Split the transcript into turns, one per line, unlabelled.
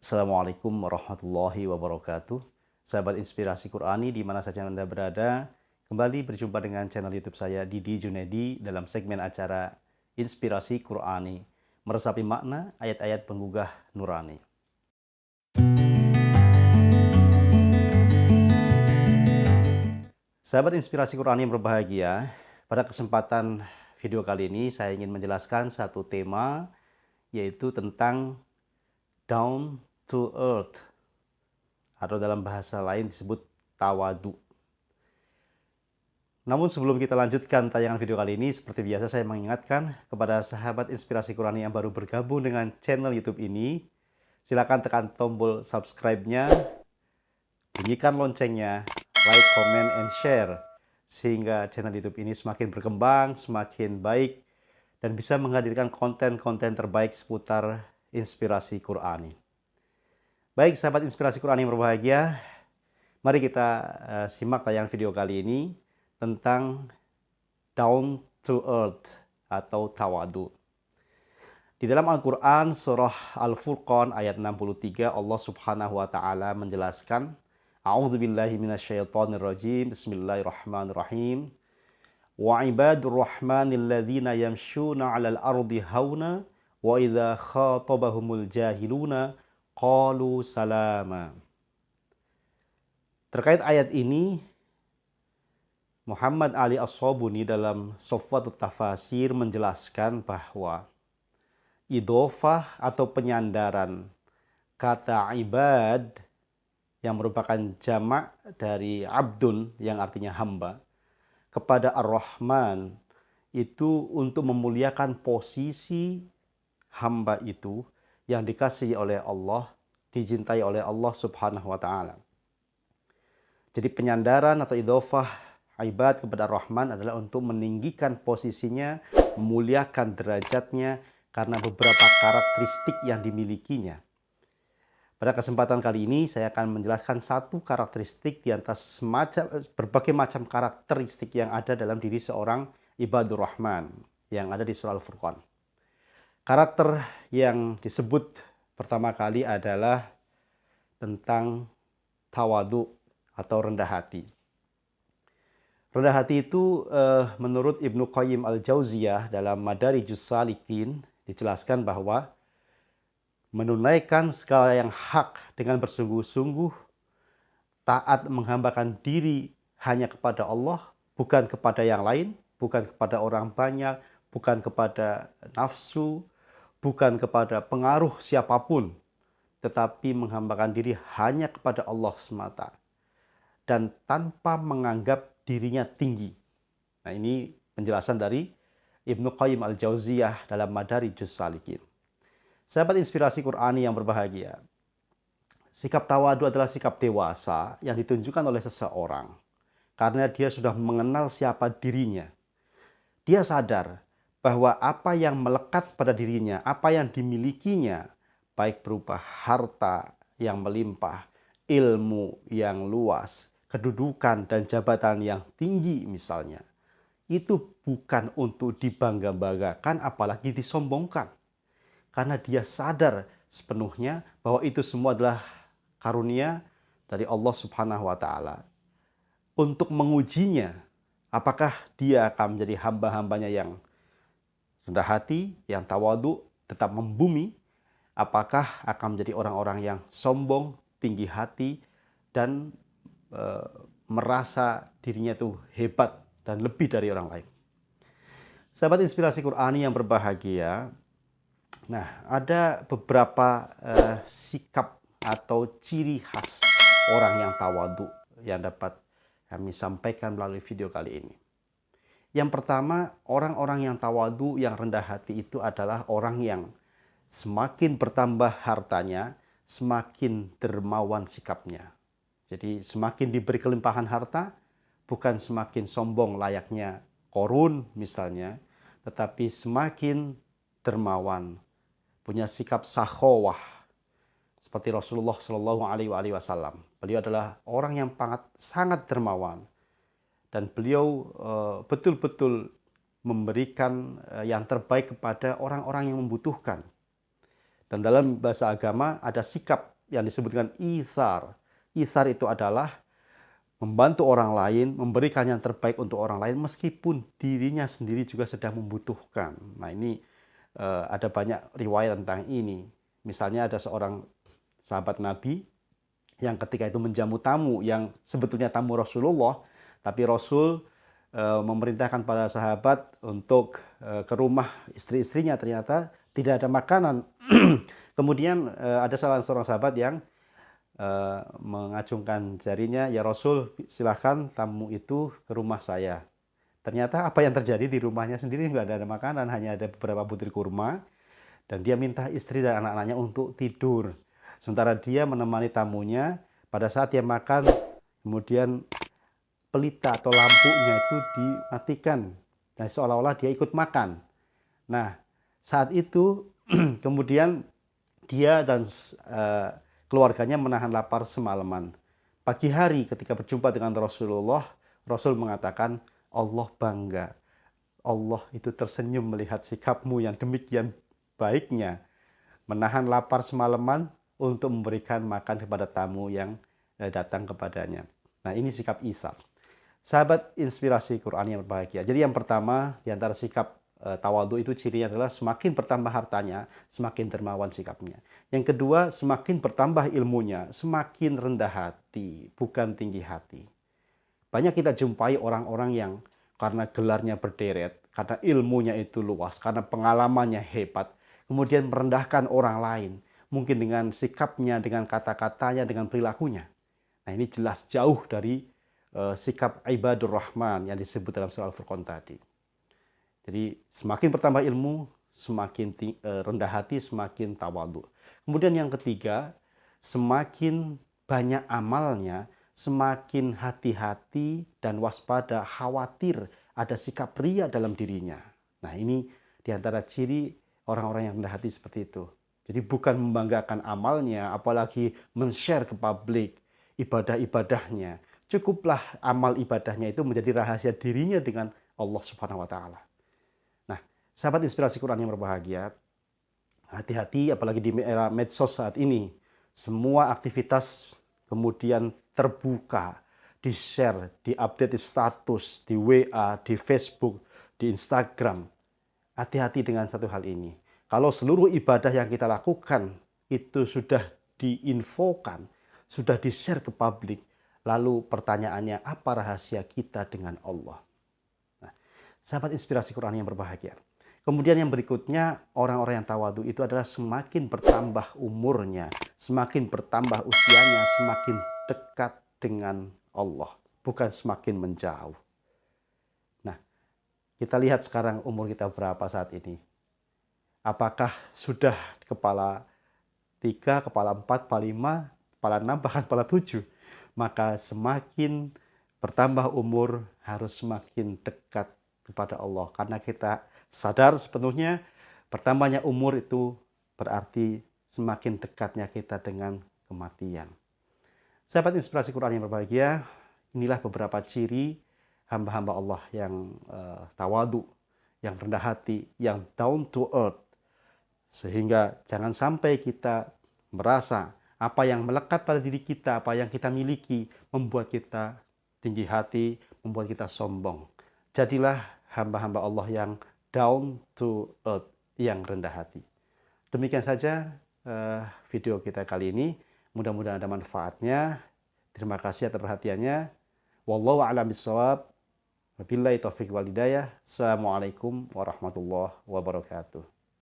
Assalamualaikum warahmatullahi wabarakatuh. Sahabat Inspirasi Qurani di mana saja Anda berada, kembali berjumpa dengan channel YouTube saya Didi Junedi dalam segmen acara Inspirasi Qurani, meresapi makna ayat-ayat penggugah nurani. Sahabat Inspirasi Qurani yang berbahagia, pada kesempatan video kali ini saya ingin menjelaskan satu tema, yaitu tentang down to earth, atau dalam bahasa lain disebut tawadu. Namun sebelum kita lanjutkan tayangan video kali ini, seperti biasa saya mengingatkan kepada sahabat Inspirasi Qurani yang baru bergabung dengan channel YouTube ini, silakan tekan tombol subscribe-nya, bunyikan loncengnya, like, comment, and share, sehingga channel YouTube ini semakin berkembang, semakin baik, dan bisa menghadirkan konten-konten terbaik seputar inspirasi Qurani. Baik, sahabat Inspirasi Qurani yang berbahagia, mari kita simak tayangan video kali ini tentang down to earth atau tawadu. Di dalam Al-Quran, surah Al-Furqan ayat 63, Allah subhanahu wa ta'ala menjelaskan, A'udzubillahi minasyaitonirrajim, Bismillahirrahmanirrahim. Wa ibadur rahmanil ladzina yamshuna 'alal ardi hauna wa idza khatabahumul jahiluna qalu salama. Terkait ayat ini, Muhammad Ali As-Sabuni dalam Sofwatut Tafasir menjelaskan bahwa idhofah atau penyandaran kata ibad yang merupakan jamak dari abdun yang artinya hamba kepada Ar-Rahman itu untuk memuliakan posisi hamba itu yang dikasihi oleh Allah, dicintai oleh Allah subhanahu wa ta'ala. Jadi penyandaran atau idhofah ibad kepada Ar-Rahman adalah untuk meninggikan posisinya, memuliakan derajatnya karena beberapa karakteristik yang dimilikinya. Pada kesempatan kali ini saya akan menjelaskan satu karakteristik di atas berbagai macam karakteristik yang ada dalam diri seorang ibadur Rahman yang ada di surah Al-Furqan. Karakter yang disebut pertama kali adalah tentang tawadu atau rendah hati. Rendah hati itu menurut Ibnu Qayyim Al-Jauziyah dalam Madarijus Salikin dijelaskan bahwa menunaikan segala yang hak dengan bersungguh-sungguh, taat menghambakan diri hanya kepada Allah, bukan kepada yang lain, bukan kepada orang banyak, bukan kepada nafsu, bukan kepada pengaruh siapapun, tetapi menghambakan diri hanya kepada Allah semata. Dan tanpa menganggap dirinya tinggi. Nah, ini penjelasan dari Ibnu Qayyim Al-Jauziyah dalam Madarijus Salikin. Sahabat Inspirasi Qurani yang berbahagia, sikap tawadu adalah sikap dewasa yang ditunjukkan oleh seseorang karena dia sudah mengenal siapa dirinya. Dia sadar bahwa apa yang melekat pada dirinya, apa yang dimilikinya, baik berupa harta yang melimpah, ilmu yang luas, kedudukan dan jabatan yang tinggi misalnya, itu bukan untuk dibangga-banggakan apalagi disombongkan. Karena dia sadar sepenuhnya bahwa itu semua adalah karunia dari Allah subhanahu wa ta'ala. Untuk mengujinya, apakah dia akan menjadi hamba-hambanya yang rendah hati, yang tawadu, tetap membumi, apakah akan menjadi orang-orang yang sombong, tinggi hati, dan merasa dirinya itu hebat dan lebih dari orang lain. Sahabat Inspirasi Qurani yang berbahagia, nah, ada beberapa sikap atau ciri khas orang yang tawadu yang dapat kami sampaikan melalui video kali ini. Yang pertama, orang-orang yang tawadu, yang rendah hati itu adalah orang yang semakin bertambah hartanya, semakin dermawan sikapnya. Jadi semakin diberi kelimpahan harta, bukan semakin sombong layaknya Qorun misalnya, tetapi semakin dermawan, punya sikap sakhowah seperti Rasulullah Shallallahu Alaihi Wasallam. Beliau adalah orang yang sangat dermawan dan beliau betul-betul memberikan yang terbaik kepada orang-orang yang membutuhkan. Dan dalam bahasa agama ada sikap yang disebut dengan ithar. Ithar itu adalah membantu orang lain, memberikan yang terbaik untuk orang lain meskipun dirinya sendiri juga sedang membutuhkan. Nah, ini ada banyak riwayat tentang ini. Misalnya ada seorang sahabat Nabi yang ketika itu menjamu tamu yang sebetulnya tamu Rasulullah, tapi Rasul memerintahkan para sahabat untuk ke rumah istri-istrinya, ternyata tidak ada makanan. Kemudian ada salah seorang sahabat yang mengacungkan jarinya, ya Rasul, silahkan tamu itu ke rumah saya. Ternyata apa yang terjadi di rumahnya sendiri nggak ada makanan, hanya ada beberapa butir kurma, dan dia minta istri dan anak-anaknya untuk tidur. Sementara dia menemani tamunya, pada saat dia makan, kemudian pelita atau lampunya itu dimatikan, dan seolah-olah dia ikut makan. Nah, saat itu kemudian dia dan keluarganya menahan lapar semalaman. Pagi hari ketika berjumpa dengan Rasulullah, Rasul mengatakan, Allah bangga. Allah itu tersenyum melihat sikapmu yang demikian baiknya, menahan lapar semalaman untuk memberikan makan kepada tamu yang datang kepadanya. Nah, ini sikap Isa. Sahabat inspirasi Quran yang berbahagia. Jadi yang pertama, di antara sikap tawadhu itu cirinya adalah semakin bertambah hartanya, semakin dermawan sikapnya. Yang kedua, semakin bertambah ilmunya, semakin rendah hati, bukan tinggi hati. Banyak kita jumpai orang-orang yang karena gelarnya berderet, karena ilmunya itu luas, karena pengalamannya hebat, kemudian merendahkan orang lain, mungkin dengan sikapnya, dengan kata-katanya, dengan perilakunya. Nah, ini jelas jauh dari sikap ibadur rahman yang disebut dalam surah Al-Furqan tadi. Jadi semakin bertambah ilmu, semakin rendah hati, semakin tawadhu. Kemudian yang ketiga, semakin banyak amalnya, semakin hati-hati dan waspada, khawatir ada sikap ria dalam dirinya. Nah, ini diantara ciri orang-orang yang rendah hati seperti itu. Jadi bukan membanggakan amalnya, apalagi men-share ke publik ibadah-ibadahnya. Cukuplah amal ibadahnya itu menjadi rahasia dirinya dengan Allah Subhanahu wa taala. Nah, sahabat inspirasi Quran yang berbahagia, hati-hati apalagi di era medsos saat ini. Semua aktivitas kemudian terbuka, di-share, di-update di status, di WA, di Facebook, di Instagram. Hati-hati dengan satu hal ini. Kalau seluruh ibadah yang kita lakukan itu sudah diinfokan, sudah di-share ke publik, lalu pertanyaannya, apa rahasia kita dengan Allah? Nah, sahabat inspirasi Quran yang berbahagia. Kemudian yang berikutnya, orang-orang yang tawadhu itu adalah semakin bertambah umurnya, semakin bertambah usianya, semakin dekat dengan Allah, bukan semakin menjauh. Nah, kita lihat sekarang umur kita berapa saat ini. Apakah sudah kepala 3, kepala 4, kepala 5, kepala 6, bahkan kepala 7? Maka semakin bertambah umur harus semakin dekat kepada Allah. Karena kita sadar sepenuhnya bertambahnya umur itu berarti semakin dekatnya kita dengan kematian. Sahabat inspirasi Quran yang berbahagia, inilah beberapa ciri hamba-hamba Allah yang tawadhu, yang rendah hati, yang down to earth. Sehingga jangan sampai kita merasa apa yang melekat pada diri kita, apa yang kita miliki, membuat kita tinggi hati, membuat kita sombong. Jadilah hamba-hamba Allah yang down to earth, yang rendah hati. Demikian saja video kita kali ini. Mudah-mudahan ada manfaatnya. Terima kasih atas perhatiannya. Wallahu a'lam bishawab. Wabillahi taufiq wal hidayah. Assalamualaikum warahmatullahi wabarakatuh.